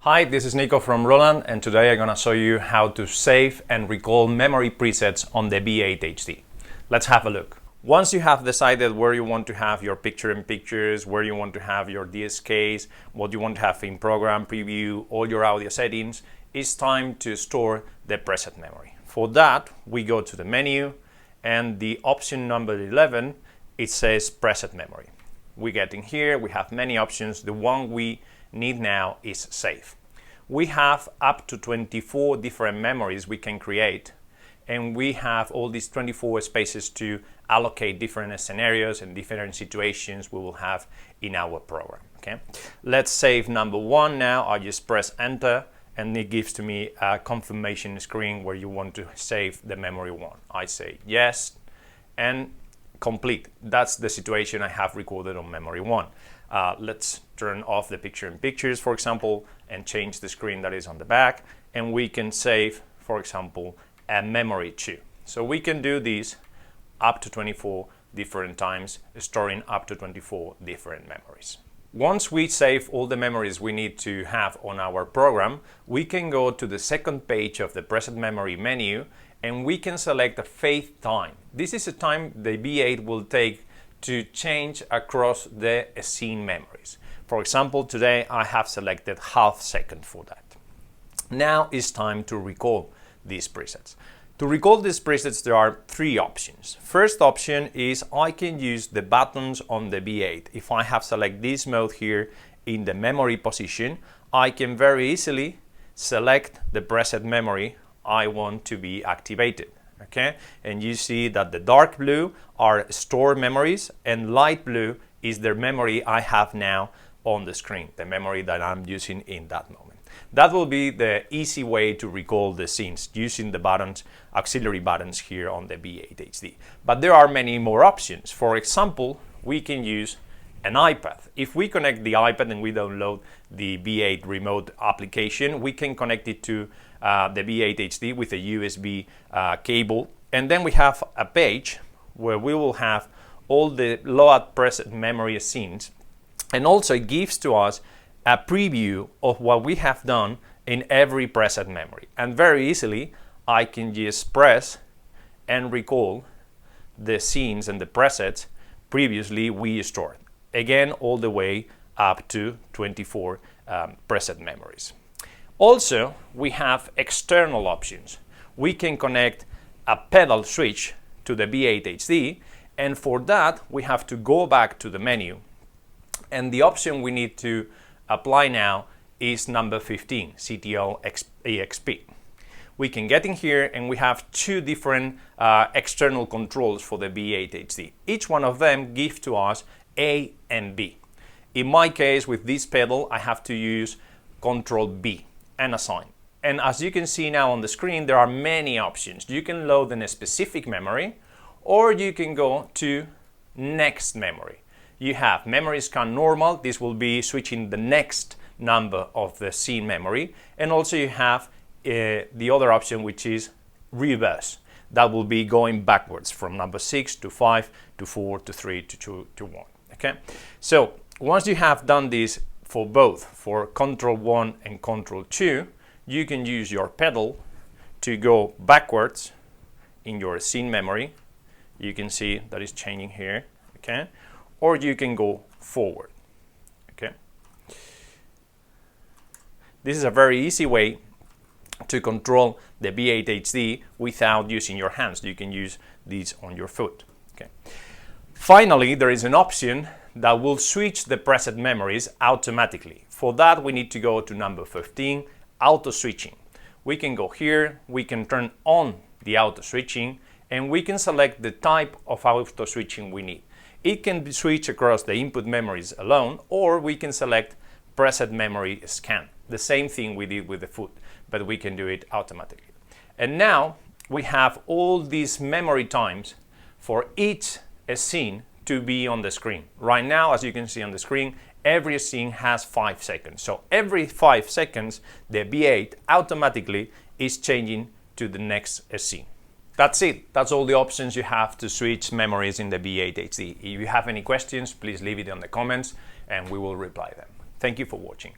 Hi, this is Nico from Roland, and today I'm going to show you how to save and recall memory presets on the V-8HD. Let's have a look. Once you have decided where you want to have your picture-in-pictures, where you want to have your DSKs, what you want to have in program, preview, all your audio settings, it's time to store the preset memory. For that, we go to the menu, and the option number 11, it says preset memory. We get in here, we have many options. The one we need now is save. We have up to 24 different memories we can create, and we have all these 24 spaces to allocate different scenarios and different situations we will have in our program. Okay, let's save number 1 now. I just press enter and it gives to me a confirmation screen where you want to save the memory 1. I say yes and complete. That's the situation I have recorded on memory 1. Let's turn off the picture-in-pictures, for example, and change the screen that is on the back, and we can save, for example, a memory 2. So we can do this up to 24 different times, storing up to 24 different memories. Once we save all the memories we need to have on our program, we can go to the second page of the preset memory menu, and we can select a phase time. This is a time the V8 will take to change across the scene memories. For example, today I have selected ½ second for that. Now it's time to recall these presets. To recall these presets, there are 3 options. First option is I can use the buttons on the V8. If I have selected this mode here in the memory position, I can very easily select the preset memory I want to be activated. Okay, and you see that the dark blue are stored memories and light blue is the memory I have now on the screen, the memory that I'm using in that moment. That will be the easy way to recall the scenes using the buttons, auxiliary buttons here on the V-8HD. But there are many more options. For example, we can use an iPad. If we connect the iPad and we download the V8 remote application, we can connect it to the V-8HD with a USB cable, and then we have a page where we will have all the load preset memory scenes, and also it gives to us a preview of what we have done in every preset memory. And very easily I can just press and recall the scenes and the presets previously we stored. Again, all the way up to 24 preset memories. Also, we have external options. We can connect a pedal switch to the V-8HD, and for that we have to go back to the menu, and the option we need to apply now is number 15, CTL EXP. We can get in here and we have 2 different external controls for the V-8HD. Each one of them gives to us A and B. In my case, with this pedal, I have to use Control B and assign. And as you can see now on the screen, there are many options. You can load in a specific memory, or you can go to next memory. You have memory scan normal. This will be switching the next number of the scene memory. And also you have the other option, which is reverse. That will be going backwards from number 6 to 5 to 4 to 3 to 2 to 1. Okay, so once you have done this for both, for Control 1 and Control 2, you can use your pedal to go backwards in your scene memory. You can see that it's changing here, okay? Or you can go forward, okay? This is a very easy way to control the V-8HD without using your hands. You can use these on your foot, okay? Finally, there is an option that will switch the preset memories automatically. For that, we need to go to number 15, auto switching. We can go here, we can turn on the auto switching, and we can select the type of auto switching we need. It can be switched across the input memories alone, or we can select preset memory scan. The same thing we did with the foot, but we can do it automatically. And now we have all these memory times for each scene to be on the screen. Right now, as you can see on the screen, every scene has 5 seconds. So every 5 seconds, the V8 automatically is changing to the next scene. That's it. That's all the options you have to switch memories in the V-8HD. If you have any questions, please leave it in the comments and we will reply them. Thank you for watching.